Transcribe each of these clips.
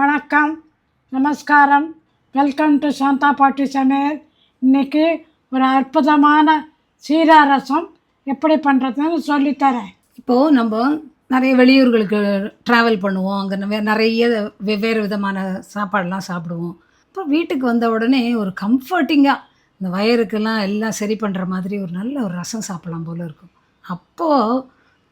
வணக்கம், நமஸ்காரம். Welcome to Shantha பாட்டி சமையல். இன்றைக்கி ஒரு அற்புதமான சீரா ரசம் எப்படி பண்ணுறதுன்னு சொல்லித்தரேன். இப்போது நம்ம நிறைய வெளியூர்களுக்கு ட்ராவல் பண்ணுவோம், அங்கே நிறைய வெவ்வேறு விதமான சாப்பாடெலாம் சாப்பிடுவோம். இப்போ வீட்டுக்கு வந்த உடனே ஒரு கம்ஃபர்டிங்காக இந்த வயருக்கெல்லாம் எல்லாம் சரி பண்ணுற மாதிரி ஒரு நல்ல ஒரு ரசம் சாப்பிட்லாம் போல் இருக்கும். அப்போது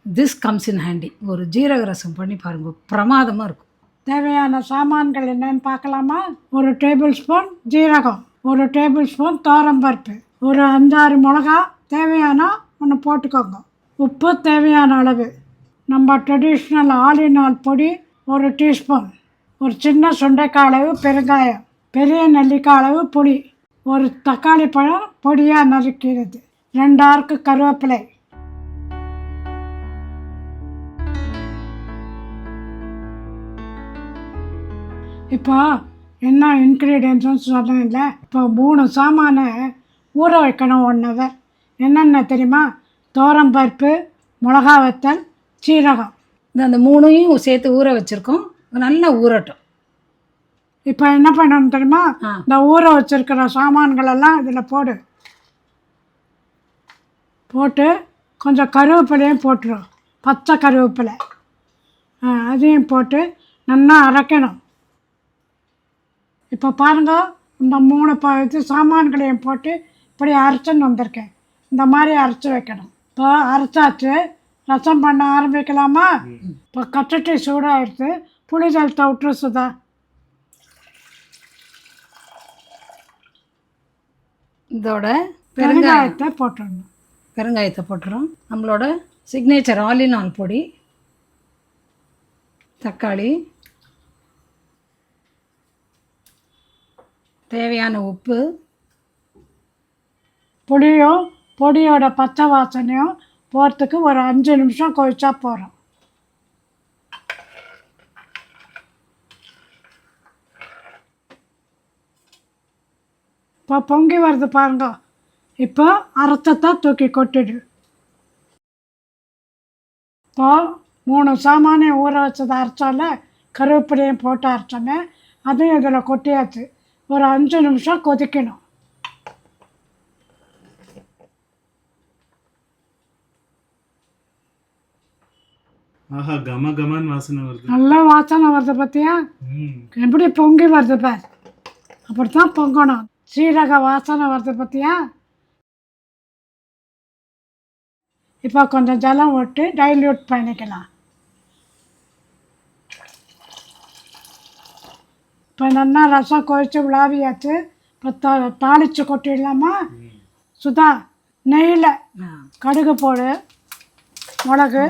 திஸ் கம்ஸ் இன் ஹேண்டி. ஒரு ஜீரக ரசம் பண்ணி பாருங்கள், பிரமாதமாக இருக்கும். தேவையான சாமான்கள் என்னென்னு பார்க்கலாமா? 1 டேபிள் ஸ்பூன் ஜீரகம், 1 டேபிள் ஸ்பூன் துவரம்பருப்பு, ஒரு 5-6 மிளகா தேவையான ஒன்று போட்டுக்கோங்க. உப்பு தேவையான அளவு, நம்ம ட்ரெடிஷ்னல் ஆல் பொடி 1 டீஸ்பூன், ஒரு சின்ன சுண்டைக்காய் அளவு பெருங்காயம், பெரிய நெல்லிக்காய் அளவு புளி, ஒரு தக்காளி பழம் பொடியாக நறுக்கிறது, 2 ஆர்க்கு கருவேப்பிலை. இப்போ என்ன இன்க்ரீடியன்ட்ஸ்னு சொன்னேன்ல, இப்போ 3 சாமானை ஊற வைக்கணும் 1 ஹவர். என்னென்ன தெரியுமா? துவரம்பருப்பு, மிளகா வத்தல், சீரகம். அந்த 3ஐயும் சேர்த்து ஊற வச்சுருக்கோம், நல்லா ஊறட்டும். இப்போ என்ன பண்ணணும் தெரியுமா? இந்த ஊற வச்சுருக்கிற சாமான்களெல்லாம் இதில் போட்டு கொஞ்சம் கருவேப்பிலையும் போட்டுரும், பச்சை கருவேப்பிலை அதையும் போட்டு நல்லா அரைக்கணும். இப்போ பாருங்கள், இந்த 3 சாமான்களையும் போட்டு இப்படி அரைச்சின்னு வந்திருக்கேன். இந்த மாதிரி அரைச்சி வைக்கணும். இப்போ அரைச்சாச்சு, ரசம் பண்ண ஆரம்பிக்கலாமா? இப்போ கட்டட்டி சூடாகிடுச்சு, புளி ஜலத்தை விட்டுரு சுதா. இதோட பெருங்காயத்தை போட்டுடணும். பெருங்காயத்தை போட்டுறோம். நம்மளோட சிக்னேச்சர் ஆல் பொடி, தக்காளி, தேவையான உப்பு, பொடியோட பச்சை வாசனையும் போகிறதுக்கு ஒரு 5 நிமிஷம் கொதிச்சா போகிறோம். இப்போ பொங்கி வருது பாருங்க. இப்போ அரைச்சத்தை தூக்கி கொட்டிடு. இப்போ 3 சாமானையும் ஊற வச்சதை அரைச்சால கருவேப்பிலையும் போட்டு அரைச்சோமே, அதையும் இதில் கொட்டியாச்சு. ஒரு 5 நிமிஷம் கொதிக்கணும். ஆஹா, கம கமன் வாசனை வருது. நல்ல வாசனை வருது பார்த்தியா? எப்படி பொங்கி வருது பார். அப்படித்தான் பொங்கணும். சீரக வாசனை வருது பார்த்தியா? இப்போ கொஞ்சம் ஜலம் விட்டு டைல்யூட் பண்ணிக்கலாம். இப்போ நல்லா ரசம் கொதிச்சு விளாவியாச்சு. இப்போ தாளித்து கொட்டிடலாமா? சுதா, நெய்யில் கடுகு போடு, மிளகு,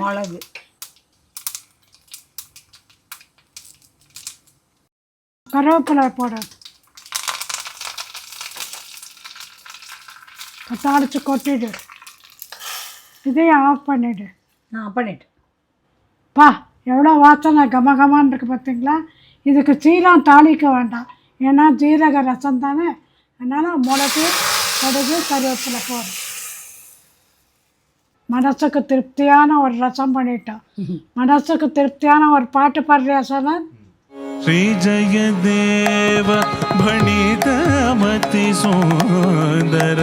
கருவேப்பிலை போடு. இப்போ தாளித்து கொட்டிடு. இதையும் ஆஃப் பண்ணிவிடு. பா, எவ்வளோ வாசனை கமகமான்னு இருக்குது பார்த்தீங்களா? இதுக்கு சீரம் தாளிக்க வேண்டாம், ஏன்னா ஜீரக ரசம் தானே. அதனால் மிளகு, கடுகு, கருவேப்பிலை போடும். மனசுக்கு திருப்தியான ஒரு ரசம் பண்ணிட்டோம். மனசுக்கு திருப்தியான ஒரு பாட்டு பாடுறியா சரண்? श्री जयदेव भणितमति सुंदर,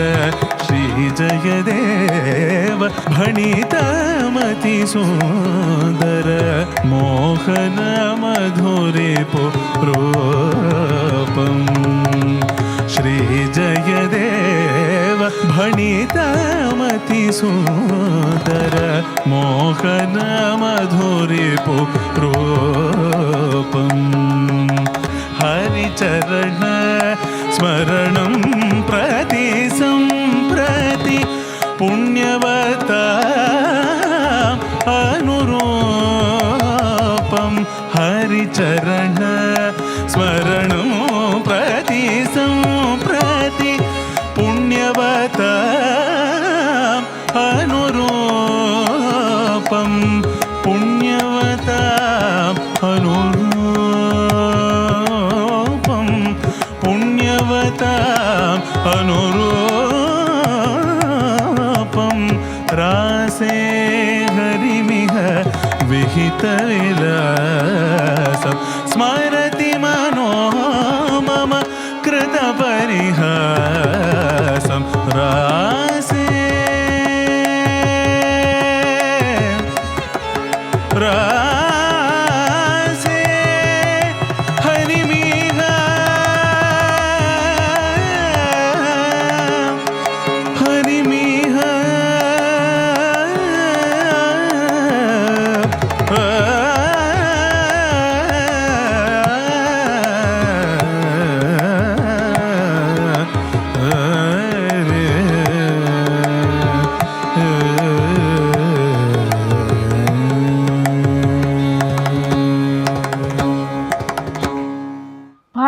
श्री जयदेव भणितमति सुंदर, मोहन मधुरिपु रूपम, श्री जयदेव भणितमति सुंदर, मोहन मधुरिपु रूपम, हरिचरण स्मरणं प्रति संप्रति, पुण्यवता अनुरूपम, हरिचरण स्मरणं प्रति संप्रति, पुण्यवता अनुरूपम, पुण्यवता अनुरूपम, पुण्यवता अनुरूपम, रासे हरिमिह विहितविलासं स्मरति मा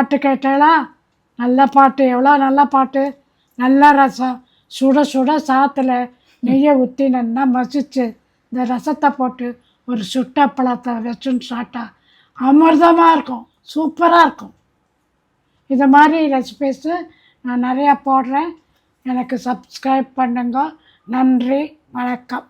பாட்டு கேட்டாளா? நல்ல பாட்டு, எவ்வளோ நல்ல பாட்டு, நல்ல ரசம். சுட சுட சாத்தில் நெய்யை ஊற்றி நல்லா மசிச்சு இந்த ரசத்தை போட்டு ஒரு சுட்ட பழத்தை வச்சுன்னு சாப்பிட்டா அமிர்தமாக இருக்கும், சூப்பராக இருக்கும். இது மாதிரி ரெசிபீஸு நான் நிறையா போடுறேன். எனக்கு சப்ஸ்கிரைப் பண்ணுங்க. நன்றி, வணக்கம்.